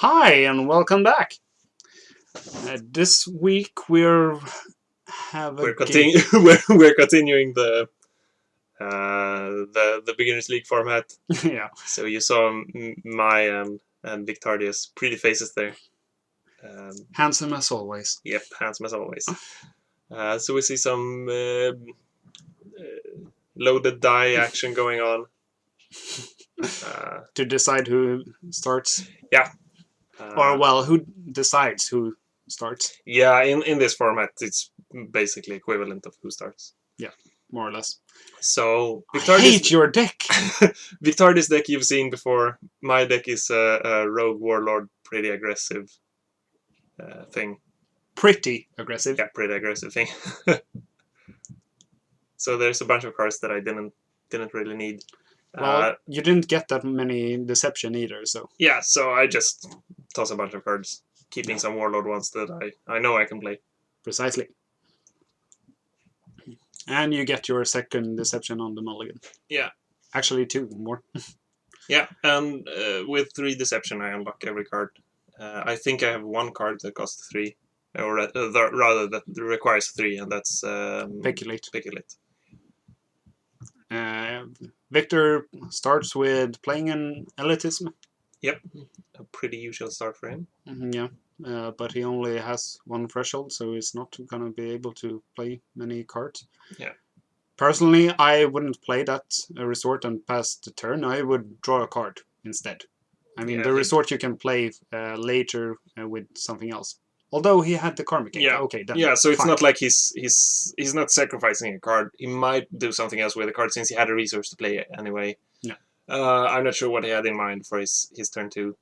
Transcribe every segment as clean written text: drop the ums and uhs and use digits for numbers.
Hi and welcome back. This week we're We're continuing the beginners league format. yeah. So you saw my and Victarius pretty faces there. Handsome as always. Yep, handsome as always. So we see some loaded die action going on. To decide who starts. Yeah. Or well, who decides who starts. Yeah, in this format it's basically equivalent of who starts. Yeah, more or less. So I hate your deck. Victarius deck you've seen before. My deck is a rogue warlord, pretty aggressive thing. Pretty aggressive. Yeah, pretty aggressive thing. So there's a bunch of cards that I didn't really need. Well, you didn't get that many deception either, so yeah. So I just toss a bunch of cards, keeping some warlord ones that I know I can play. Precisely. And you get your second deception on the mulligan. Yeah. Actually, two more. Yeah, and with 3 deception, I unlock every card. I think I have one card that costs 3, or rather that requires 3, and that's Peculate. Peculate. Victor starts with playing an elitism. Yep, a pretty usual start for him. Yeah, but he only has 1 threshold, so he's not going to be able to play many cards. Yeah. Personally, I wouldn't play that resort and pass the turn. I would draw a card instead. I mean, the resort you can play later with something else. Although he had the karmic. Yeah. Okay. Yeah. So it's not like he's not sacrificing a card. He might do something else with the card since he had a resource to play anyway. Yeah. I'm not sure what he had in mind for his turn 2.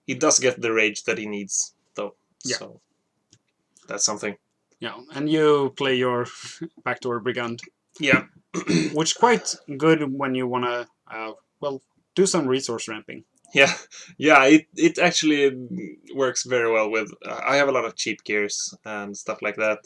He does get the rage that he needs though. Yeah. So that's something. Yeah, and you play your backdoor brigand. Yeah. Which quite good when you want to well, do some resource ramping. Yeah, it actually works very well with. I have a lot of cheap gears and stuff like that.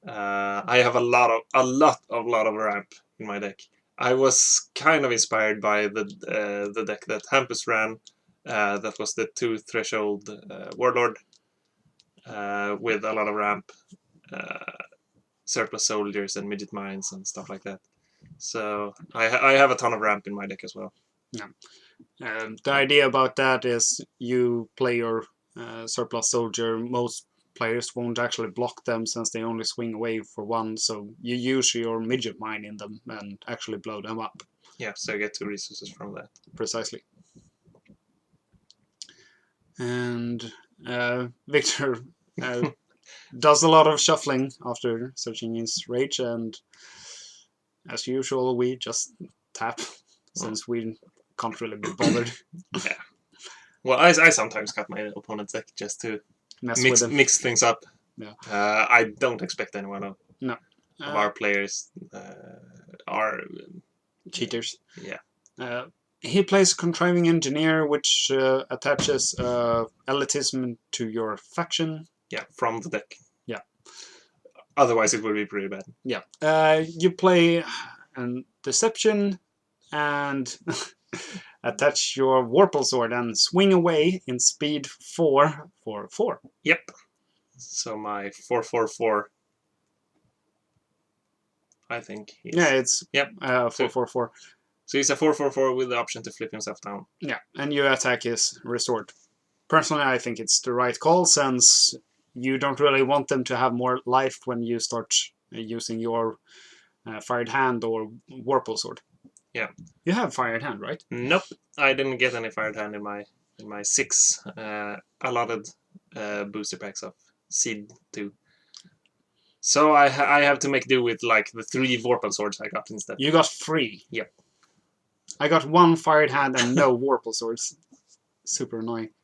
I have a lot of ramp in my deck. I was kind of inspired by the deck that Hampus ran. That was the 2 threshold warlord with a lot of ramp, surplus soldiers and midget mines and stuff like that. So I have a ton of ramp in my deck as well. Yeah. The idea about that is you play your surplus soldier. Most players won't actually block them since they only swing away for 1, so you use your midget mine in them and actually blow them up. Yeah, so you get 2 resources from that. Precisely. And Victor does a lot of shuffling after searching his rage, and as usual we just tap since we can't really be bothered. Yeah. Well, I sometimes cut my opponent's deck just to mix things up. Yeah. I don't expect anyone of our players are cheaters. Yeah. He plays Contriving Engineer, which attaches elitism to your faction. Yeah, from the deck. Yeah. Otherwise, it would be pretty bad. Yeah. You play Deception and attach your Warple Sword and swing away in speed 4 for 4. Yep. So my 4/4/4. I think. Yeah, it's 4/4/4. So he's a 4/4/4 with the option to flip himself down. Yeah, and you attack his resort. Personally, I think it's the right call since you don't really want them to have more life when you start using your Fired Hand or Warple Sword. Yeah. You have Fired Hand, right? Nope, I didn't get any Fired Hand in my 6 allotted booster packs of Seed 2. So I have to make do with like the 3 Warple Swords I got instead. You got 3. Yep. I got 1 Fired Hand and no Warple Swords. Super annoying.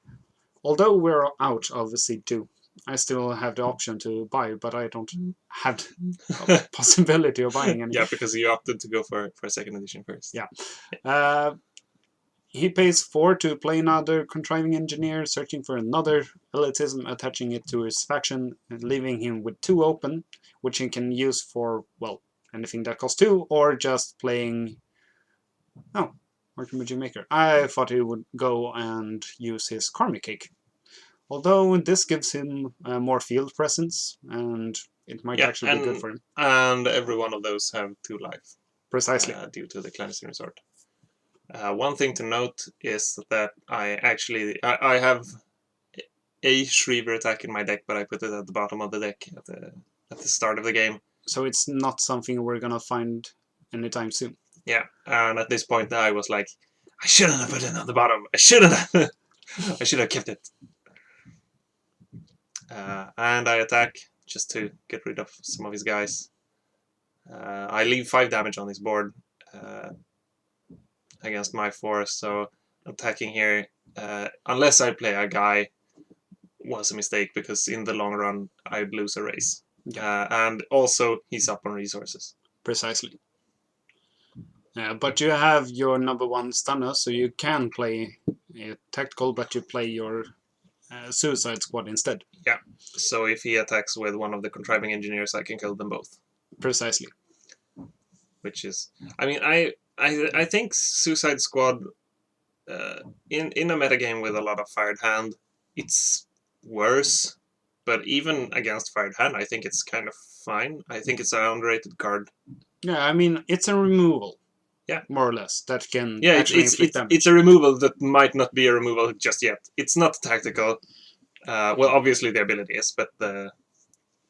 Although we're out of the Seed 2, I still have the option to buy, but I don't have the possibility of buying any. Yeah, because you opted to go for a 2nd edition first. Yeah. He pays 4 to play another Contriving Engineer, searching for another elitism, attaching it to his faction, and leaving him with 2 open, which he can use for, well, anything that costs 2, or just playing... Oh, Archimedes Maker. I thought he would go and use his Karmic Cake. Although this gives him more field presence, and it might Yeah, actually be good for him. and every one of those have 2 life Precisely. due to the cleansing resort. One thing to note is that I have a Shriver attack in my deck, but I put it at the bottom of the deck at the start of the game. So it's not something we're gonna find anytime soon. Yeah, and at this point I was like, I shouldn't have put it on the bottom. I shouldn't have. I should have kept it. And I attack just to get rid of some of his guys. I leave 5 damage on his board against my 4, so attacking here, unless I play a guy, was a mistake because in the long run I'd lose a race. Yeah. And also he's up on resources. Precisely. But you have your number 1 stunner, so you can play tactical, but you play your Suicide Squad instead. Yeah. So if he attacks with one of the contriving engineers, I can kill them both. Precisely. Which is, I mean, I think Suicide Squad in a metagame with a lot of fired hand, it's worse. But even against fired hand, I think it's kind of fine. I think it's an underrated card. Yeah, I mean, it's a removal. Yeah. More or less. That can Yeah, actually inflict damage. it's a removal that might not be a removal just yet. It's not tactical. Well, obviously the ability is, but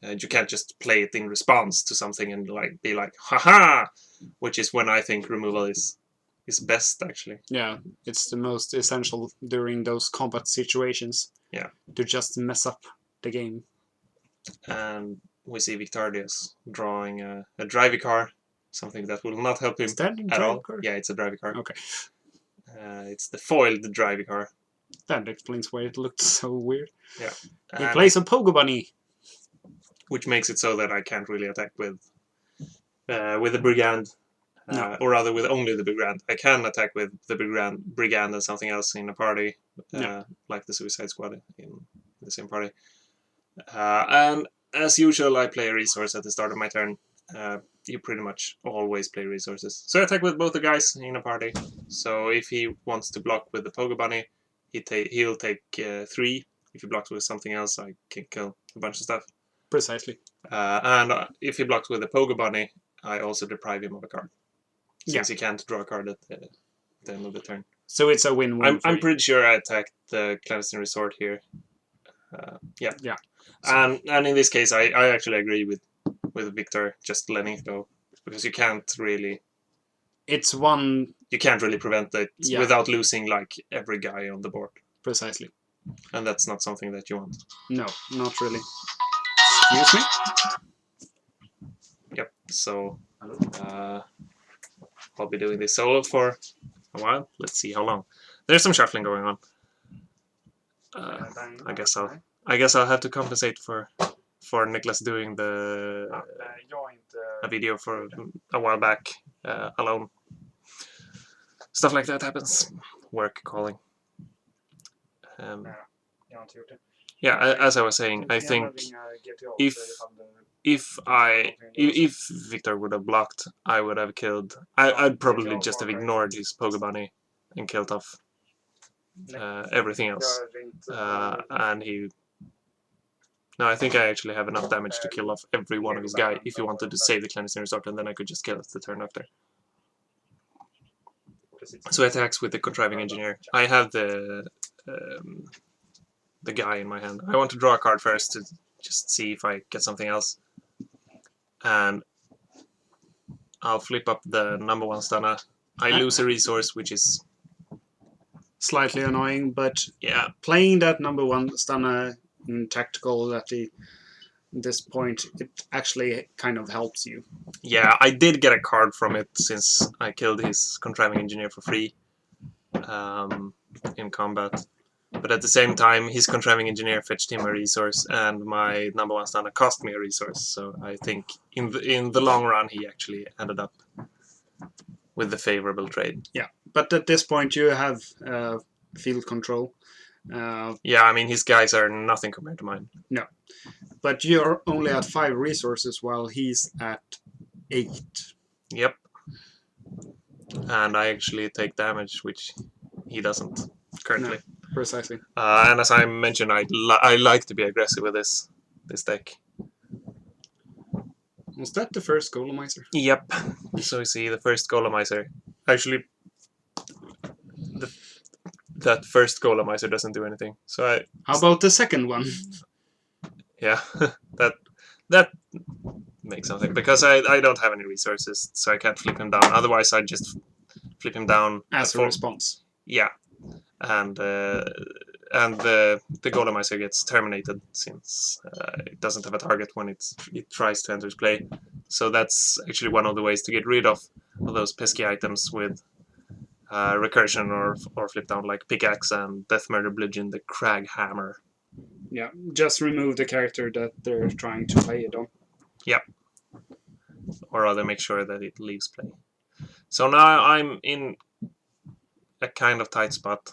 you can't just play it in response to something and be like, haha! Which is when I think removal is best, actually. Yeah, it's the most essential during those combat situations. Yeah. To just mess up the game. And we see Victarius drawing a drivey car, something that will not help him Is that a at all. car? Yeah, it's a drivey car. Okay. It's the foiled drivey car. That explains why it looked so weird. Yeah. He plays a Pogo Bunny. Which makes it so that I can't really attack with the Brigand. No. Or rather with only the Brigand. I can attack with the Brigand and something else in a party, like the Suicide Squad in the same party. And as usual, I play a resource at the start of my turn. You pretty much always play resources. So I attack with both the guys in a party. So if he wants to block with the Pogo Bunny, he'll take 3. If he blocks with something else, I can kill a bunch of stuff. Precisely. And if he blocks with the Pogo Bunny, I also deprive him of a card. Since he can't draw a card at the end of the turn. So it's a win-win. I'm pretty sure I attacked the Clandestine Resort here. Yeah. Yeah. So, and in this case, I actually agree with Victor just letting it go. Because you can't really... It's one... You can't really prevent it without losing like every guy on the board. Precisely. And that's not something that you want. No, not really. Excuse me? Yep, so... I'll be doing this solo for a while. Let's see how long. There's some shuffling going on. I guess I'll have to compensate for Nicholas doing a video for a while back alone. Stuff like that happens. Work calling. Yeah, as I was saying, I think if Victor would have blocked, I would have killed. I'd probably just have ignored his Pogo Bunny and killed off everything else. And he... No, I think I actually have enough damage to kill off every one of his guy if he wanted to save the Clandestine Resort, and then I could just kill it the turn after. So he attacks with the Contriving Engineer. I have the guy in my hand. I want to draw a card first to just see if I get something else. And I'll flip up the number 1 stunner. I lose a resource, which is slightly annoying, but yeah, playing that number 1 stunner in tactical at this point, it actually kind of helps you. Yeah, I did get a card from it since I killed his Contriving Engineer for free in combat. But at the same time, his Contriving Engineer fetched him a resource, and my number 1 stunner cost me a resource. So I think in the long run, he actually ended up with the favorable trade. Yeah, but at this point, you have field control. Yeah, I mean, his guys are nothing compared to mine. No, but you're only at 5 resources while he's at 8. Yep. And I actually take damage, which he doesn't currently. Precisely. And as I mentioned, I like to be aggressive with this deck. Was that the first Golemizer? Yep. So you see the first Golemizer. Actually, that first Golemizer doesn't do anything. So How about the second one? yeah, that makes something because I don't have any resources, so I can't flip him down. Otherwise, I'd just flip him down As a response. Yeah, and the Golemizer gets terminated since it doesn't have a target when it tries to enter its play. So that's actually one of the ways to get rid of those pesky items with recursion or flip down, like Pickaxe and Death Murder Bludgeon, the Crag Hammer. Yeah, just remove the character that they're trying to play it on. Yep. Or rather make sure that it leaves play. So now I'm in a kind of tight spot.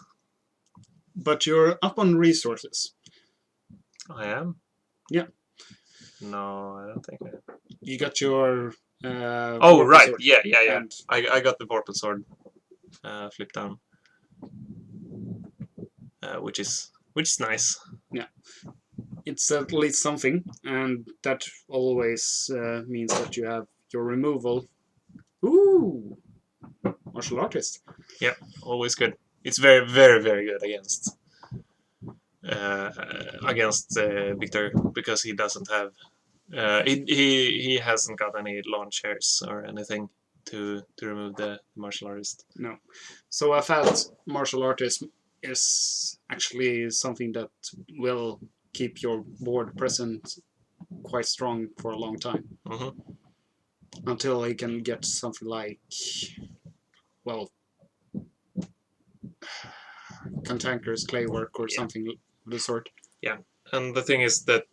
But you're up on resources. I am? Yeah. No, I don't think I am. You got your... oh, right. Sword. Yeah. And I got the Vorpal Sword flip down. Which is nice. Yeah. It's at least something, and that always means that you have your removal. Ooh! Martial Artist. Yeah, always good. It's very, very, very good against Victor, because he doesn't have he hasn't got any launchers or anything to remove the martial artist. No. So a fat martial artist is actually something that will keep your board present quite strong for a long time. Until he can get something like, well, Cantankerous Claywork or something of the sort. Yeah, and the thing is that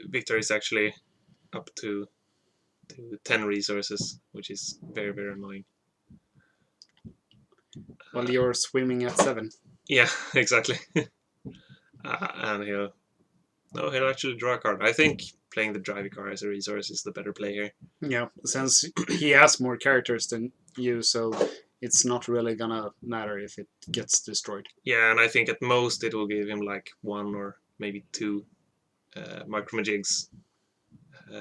Victor is actually up to 10 resources, which is very, very annoying. While you're swimming at 7. Yeah, exactly. And he'll actually draw a card. I think playing the Drivey card as a resource is the better play here. Yeah, since he has more characters than you, so it's not really gonna matter if it gets destroyed. Yeah, and I think at most it will give him like 1 or maybe 2 micromagigs,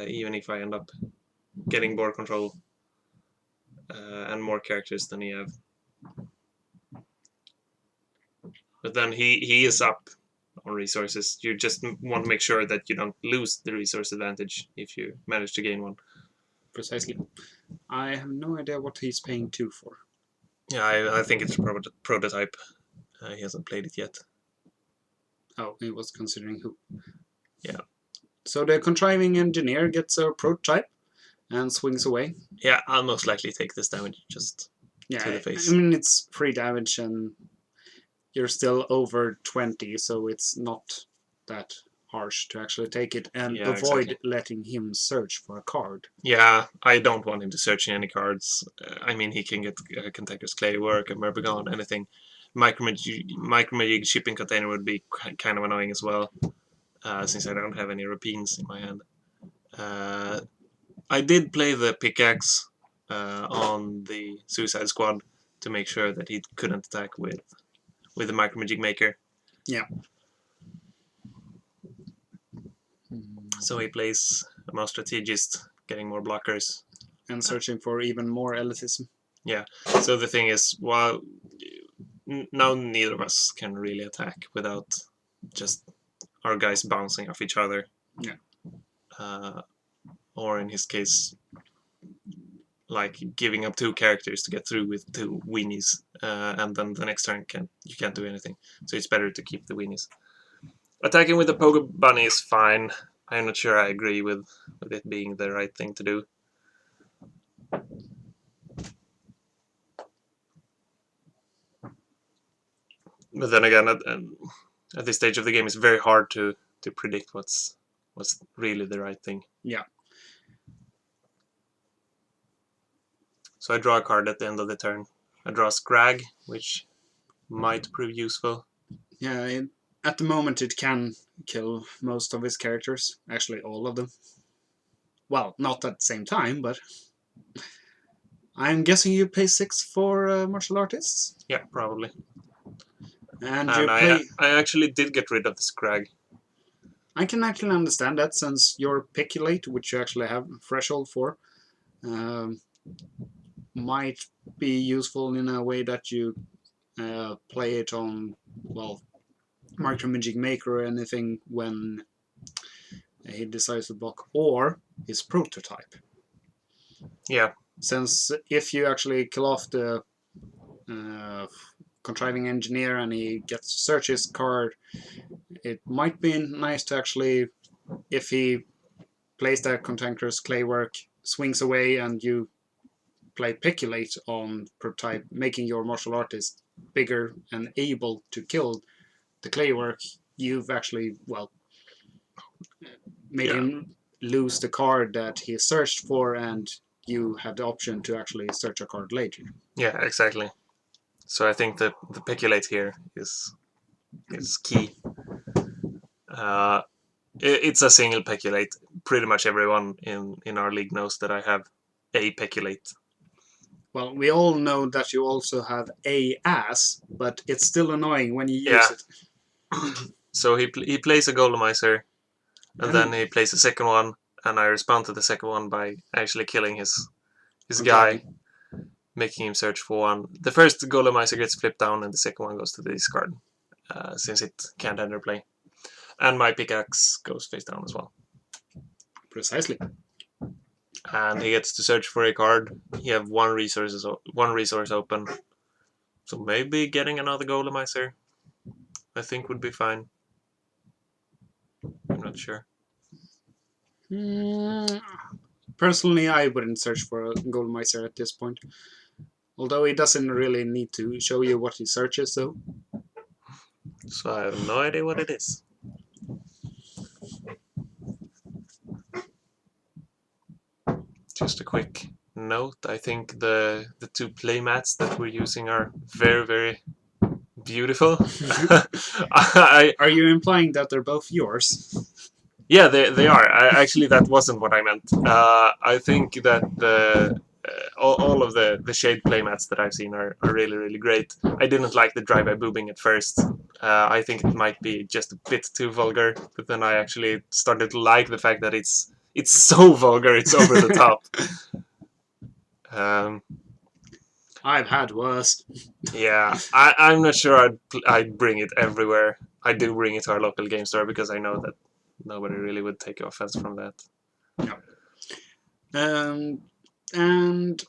even if I end up getting board control and more characters than he have. But then he is up on resources. You just want to make sure that you don't lose the resource advantage if you manage to gain one. Precisely. I have no idea what he's paying 2 for. Yeah, I think it's a prototype. He hasn't played it yet. Oh, he was considering who. Yeah. So the contriving engineer gets a prototype and swings away. Yeah, I'll most likely take this damage just to the face. I mean, it's 3 damage and you're still over 20, so it's not that harsh to actually take it and avoid letting him search for a card. Yeah, I don't want him to search any cards. I mean, he can get Cantankerous Claywork, a Merbegon, anything. Micromagic shipping container would be kind of annoying as well, since I don't have any Rapines in my hand. I did play the Pickaxe on the Suicide Squad to make sure that he couldn't attack with the Micromagic Maker. Yeah. So he plays a more strategist, getting more blockers. And searching for even more elitism. Yeah. So the thing is, while now neither of us can really attack without just our guys bouncing off each other. Yeah. Or in his case, like giving up 2 characters to get through with 2 weenies, and then the next turn you can't do anything. So it's better to keep the weenies. Attacking with the Pogo Bunny is fine. I'm not sure I agree with it being the right thing to do. But then again, at this stage of the game, it's very hard to predict what's really the right thing. Yeah. So I draw a card at the end of the turn. I draw a Scrag, which might prove useful. Yeah, at the moment it can kill most of his characters. Actually, all of them. Well, not at the same time, but... I'm guessing you pay 6 for martial artists? Yeah, probably. And you And play. I actually did get rid of the Scrag. I can actually understand that since your Peculate, which you actually have threshold for, um, might be useful in a way that you play it on, well, Micro Magic Maker or anything when he decides to block, or his prototype. Yeah. Since if you actually kill off the uh, contriving engineer and he gets to search his card, it might be nice to actually, if he plays that cantankerous claywork, swings away, and you play Peculate on prototype, making your martial artist bigger and able to kill the claywork, you've actually, well, made Yeah. him lose the card that he searched for, and you have the option to actually search a card later. Yeah, exactly. So I think the Peculate here is key. It's a single Peculate. Pretty much everyone in our league knows that I have a Peculate. Well, we all know that you also have a ass, but it's still annoying when you use Yeah. it. So he plays a Golemizer, and then And he plays a second one, and I respond to the second one by actually killing his guy, contriving. making him search for one. The first Golemizer gets flipped down, and the second one goes to the discard, since it can't enter play. And my pickaxe goes face down as well. Precisely. And he gets to search for a card. He have one resource open, so maybe getting another Golemizer, I think, would be fine. I'm not sure. Personally, I wouldn't search for a Goldmiser at this point. Although he doesn't really need to show you what he searches, though. So I have no idea what it is. Just a quick note, I think the two playmats that we're using are very, very beautiful. Are you implying that they're both yours? Yeah, they are. Actually, that wasn't what I meant. I think that all of the shade playmats that I've seen are really, really great. I didn't like the drive-by boobing at first. I think it might be just a bit too vulgar, but then I actually started to like the fact that it's so vulgar, it's over the top. I've had worse. Yeah, I'm not sure I'd bring it everywhere. I do bring it to our local game store because I know that nobody really would take offense from that. No. And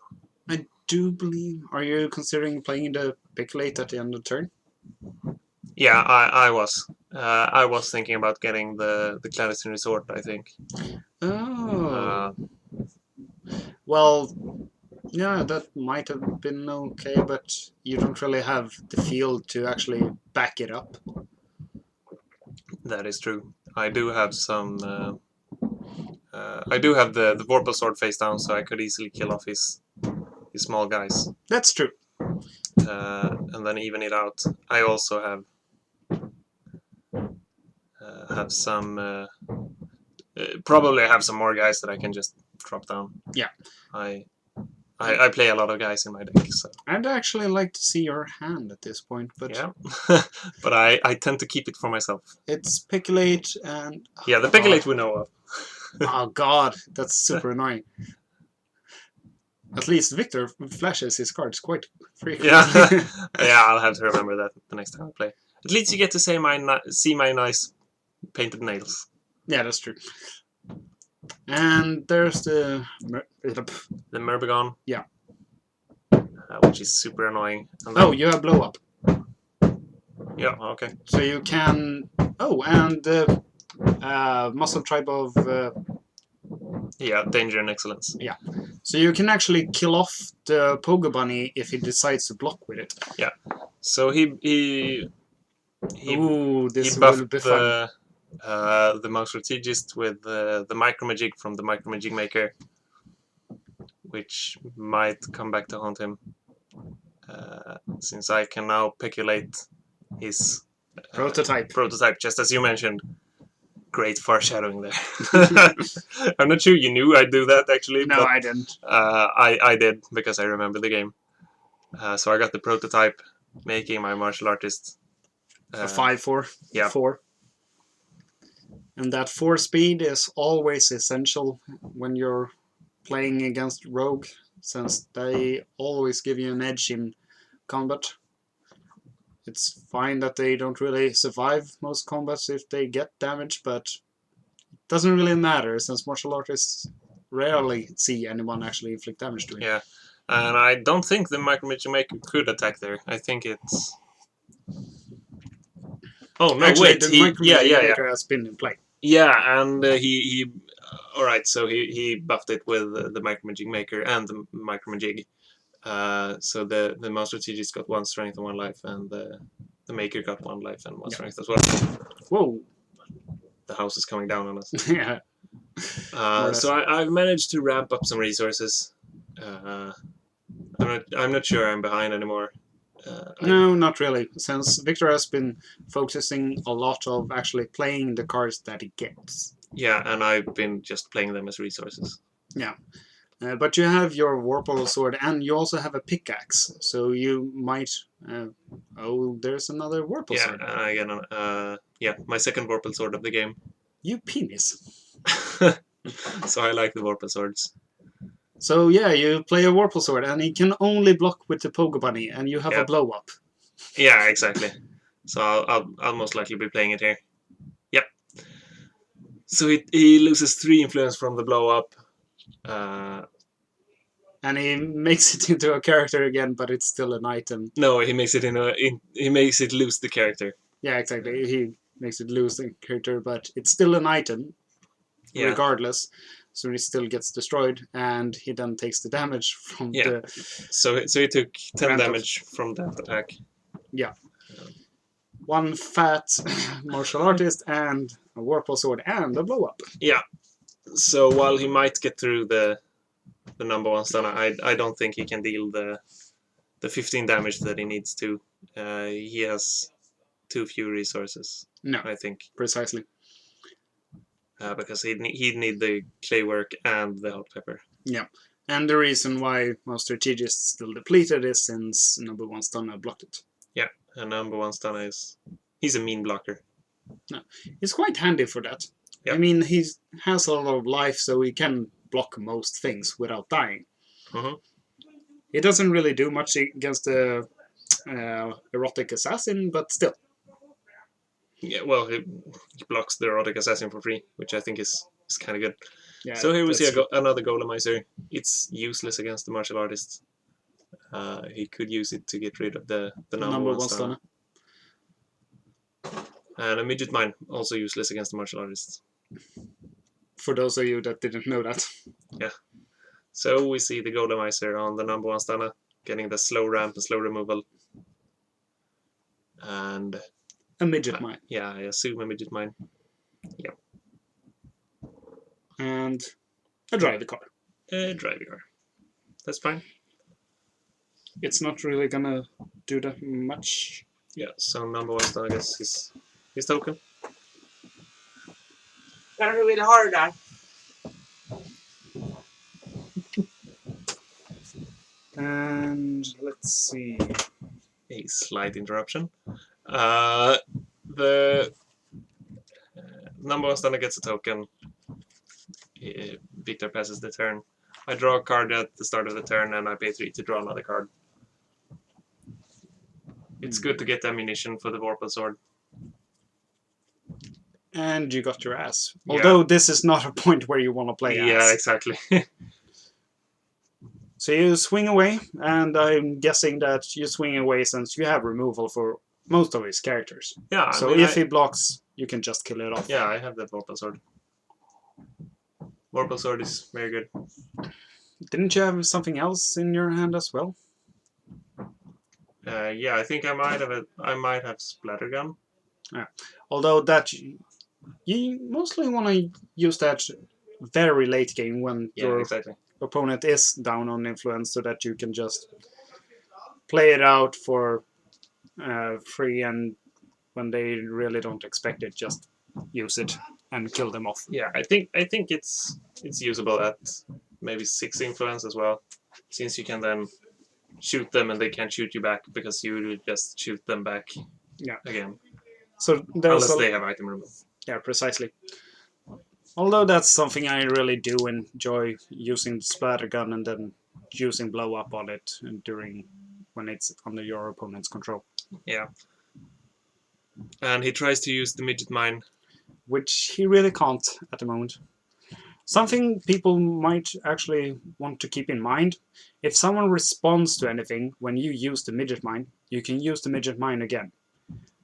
I do believe. Are you considering playing the Peculate at the end of the turn? Yeah, I was. I was thinking about getting the Clandestine Resort, I think. Oh. Well, yeah, that might have been okay, but you don't really have the field to actually back it up. That is true. I do have some. I do have the Vorpal Sword face down, so I could easily kill off his small guys. That's true. And then even it out. I also have some. Probably have some more guys that I can just drop down. Yeah. I play a lot of guys in my deck, so. I'd actually like to see your hand at this point, but yeah, but I tend to keep it for myself. It's Peculate and yeah, the Peculate we know of. Oh god, that's super annoying. At least Victor flashes his cards quite frequently. Yeah, yeah, I'll have to remember that the next time I play. At least you get to see my nice painted nails. Yeah, that's true. And there's the Myrbegon. Yeah. Which is super annoying. And oh, you have blow up. Yeah, okay. So you can. Oh, and muscle tribe of. Yeah, danger and excellence. Yeah. So you can actually kill off the Pogo Bunny if he decides to block with it. Yeah. So he Ooh, this buffed will be fun. The Mouse Strategist with the Micro Magic from the Micro Magic Maker, which might come back to haunt him, since I can now peculate his prototype, just as you mentioned. Great foreshadowing there. I'm not sure you knew I'd do that, actually. No, but, I didn't. I did, because I remember the game. So I got the prototype, making my martial artist A 5/4. Yeah. 4. And that 4 speed is always essential when you're playing against rogue, since they always give you an edge in combat. It's fine that they don't really survive most combats if they get damage, but it doesn't really matter since martial artists rarely see anyone actually inflict damage to him. Yeah, and I don't think the Micro Maker could attack there. I think it's. Oh no! Actually, Wait. the He. Yeah. Yeah. Yeah. Maker has been in play. Yeah, and he. All right. So he buffed it with the Micro Maker and the Micro Majig. So the most strategist got 1 strength and 1 life, and the Maker got 1 life and 1 strength as well. Whoa! The house is coming down on us. Yeah. So I've managed to ramp up some resources. I'm not sure I'm behind anymore. No, not really, since Victor has been focusing a lot of actually playing the cards that he gets. Yeah, and I've been just playing them as resources. Yeah. But you have your Warpole sword, and you also have a pickaxe, so you might... oh, there's another Warpole Yeah, sword. and again, my second Vorpal sword of the game. You penis. So I like the Vorpal swords. So yeah, you play a Warpole sword, and he can only block with the Pogo Bunny, and you have a blow-up. Yeah, exactly. So I'll most likely be playing it here. Yep. So he loses 3 influence from the blow-up. And he makes it into a character again, but it's still an item. No, he makes it he makes it lose the character. Yeah, exactly. He makes it lose the character, but it's still an item, regardless. So he still gets destroyed, and he then takes the damage from the... So he took 10 damage from that attack. Yeah. 1 fat martial artist, and a Warpole sword, and a blow-up. Yeah. So while he might get through the number 1 stun, I don't think he can deal the 15 damage that he needs to. He has too few resources. No, I think precisely. Because he'd need the clay work and the hot pepper. Yeah, and the reason why most strategists still depleted is since number 1 stunner blocked it. Yeah, and number 1 stunner he's a mean blocker. No, he's quite handy for that. Yep. I mean, he has a lot of life, so he can block most things without dying. Mm-hmm. He doesn't really do much against the erotic assassin, but still. Yeah, well, he blocks the erotic assassin for free, which I think is kind of good. Yeah, so here we see another golemizer. It's useless against the martial artist. He could use it to get rid of the number 1 stunner. And a midget mine, also useless against the martial artists. For those of you that didn't know that. Yeah. So we see the golemizer on the number 1 stunner, getting the slow ramp and slow removal. And a midget mine. Yeah, I assume a midget mine. Yeah. And a driver car. A driver car. That's fine. It's not really gonna do that much. Yeah, so number 1 stunner gets his token. Gotta be really hard, Dad. And let's see. A slight interruption. The number 1 stunner gets a token. Victor passes the turn. I draw a card at the start of the turn, and I pay 3 to draw another card. It's good to get ammunition for the Vorpal sword. And you got your ass. Although this is not a point where you want to play ass. Yeah, exactly. So you swing away, and I'm guessing that you swing away since you have removal for most of his characters. Yeah. So if he blocks, you can just kill it off. Yeah, I have that Vorpal sword. Vorpal sword is very good. Didn't you have something else in your hand as well? Yeah, I think I might have Splattergun. Yeah. Although that you mostly want to use that very late game when your opponent is down on influence, so that you can just play it out for free, and when they really don't expect it, just use it and kill them off. Yeah, I think it's usable at maybe 6 influence as well, since you can then shoot them and they can't shoot you back because you just shoot them back again. So there's unless they have item removal. yeah, precisely. Although that's something I really do enjoy, using the splatter gun and then using blow up on it during when it's under your opponent's control. Yeah. And he tries to use the midget mine. Which he really can't at the moment. Something people might actually want to keep in mind: if someone responds to anything when you use the midget mine, you can use the midget mine again,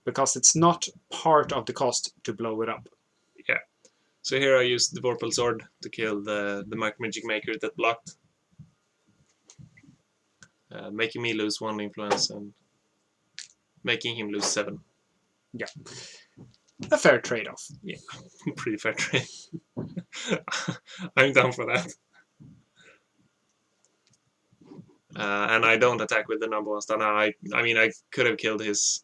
because it's not part of the cost to blow it up. Yeah. So here I used the Vorpal Sword to kill the Magic Maker that blocked. Making me lose 1 influence and making him lose 7. Yeah. A fair trade-off. Yeah, pretty fair trade. I'm down for that. And I don't attack with the number 1 stunner. I mean, I could have killed his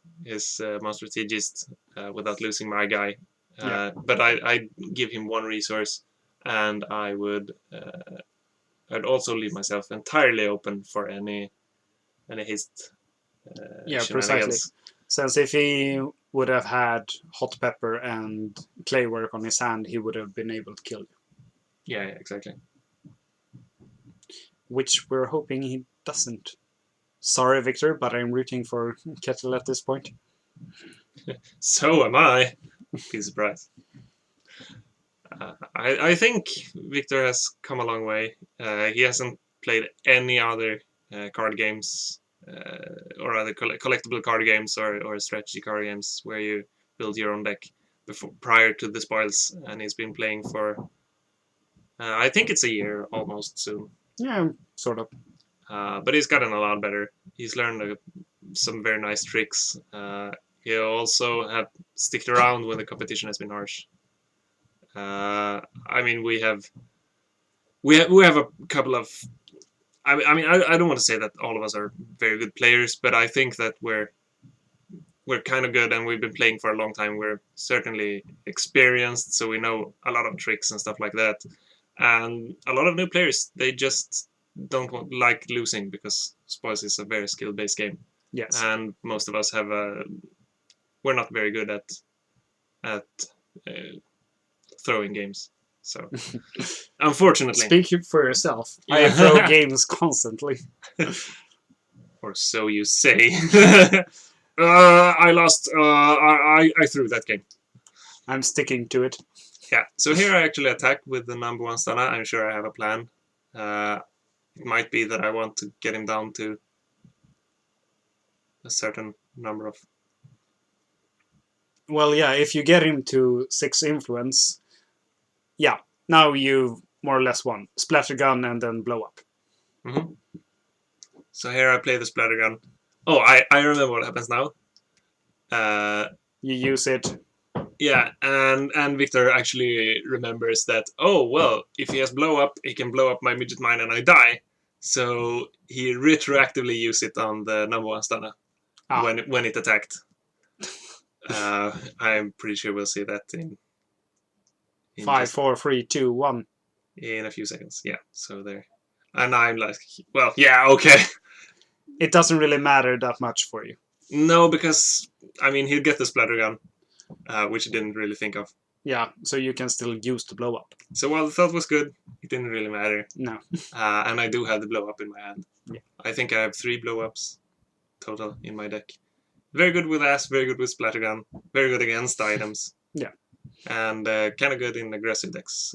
Monster Strategist without losing my guy. But I give him 1 resource, and I would I'd also leave myself entirely open for any haste Yeah, shenanigans. precisely. Since if he would have had Hot Pepper and Clay Work on his hand, he would have been able to kill you. Yeah, exactly. Which we're hoping he doesn't. Sorry, Victor, but I'm rooting for Kettle at this point. So am I. Be surprised. I think Victor has come a long way. He hasn't played any other card games or other collectible card games or strategy card games where you build your own deck prior to the spoils, and he's been playing for I think it's a year almost soon. Yeah, sort of. But he's gotten a lot better. He's learned some very nice tricks. He also had sticked around when the competition has been harsh. I mean, we have a couple of. I mean, I don't want to say that all of us are very good players, but I think that we're kind of good, and we've been playing for a long time. We're certainly experienced, so we know a lot of tricks and stuff like that. And a lot of new players, they just don't like losing, because Spoils is a very skill-based game. Yes. And most of us have we're not very good at throwing games. So, unfortunately. Speak for yourself. Yeah. I throw games constantly. Or so you say. I lost. I threw that game. I'm sticking to it. Yeah. So here I actually attack with the number 1 stunner. I'm sure I have a plan. It might be that I want to get him down to a certain number of. Well, yeah, if you get him to 6 influence, yeah, now you've more or less won. Splatter gun and then blow up. Mm-hmm. So here I play the splatter gun. Oh, I remember what happens now. You use it. Yeah, and Victor actually remembers that, oh, well, if he has blow up, he can blow up my midget mine and I die. So he retroactively used it on the number 1 stunner when it attacked. I'm pretty sure we'll see that in 5, 4, 3, 2, 1. In a few seconds. Yeah, so there. And I'm like, well, yeah, okay. It doesn't really matter that much for you. No, because, I mean, he'll get the splatter gun, which he didn't really think of. Yeah, so you can still use the blow up. So while the thought was good, it didn't really matter. No. And I do have the blow up in my hand. Yeah. I think I have 3 blow ups total in my deck. Very good with Ass, very good with splatter gun, very good against items. Yeah. And kind of good in aggressive decks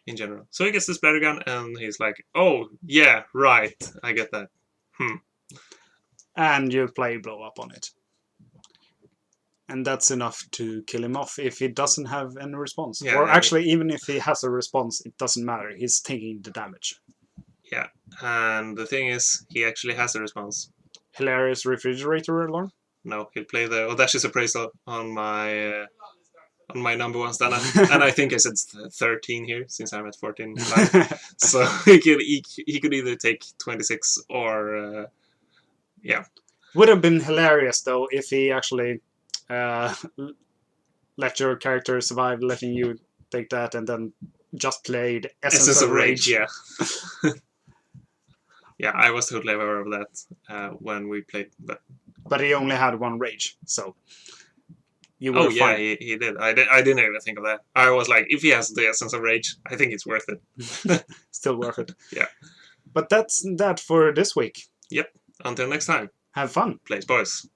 in general. So he gets the splatter gun, and he's like, oh, yeah, right, I get that. And you play blow up on it. And that's enough to kill him off if he doesn't have any response. Yeah, or actually, even if he has a response, it doesn't matter. He's taking the damage. Yeah, and the thing is, he actually has a response. Hilarious refrigerator alarm? No, he'll play the Audacious Appraisal on my number 1 stunner. And I think I said 13 here, since I'm at 14 live. So he could either take 26 or... yeah. Would have been hilarious, though, if he actually let your character survive, letting you take that, and then just played Essence of Rage. Yeah. Yeah, I was totally aware of that when we played. But he only had 1 rage, so... you Oh were yeah, fine. he did. I didn't even think of that. I was like, if he has the essence of rage, I think it's worth it. Still worth it. Yeah. But that's that for this week. Yep. Until next time, Have fun. Place Boys.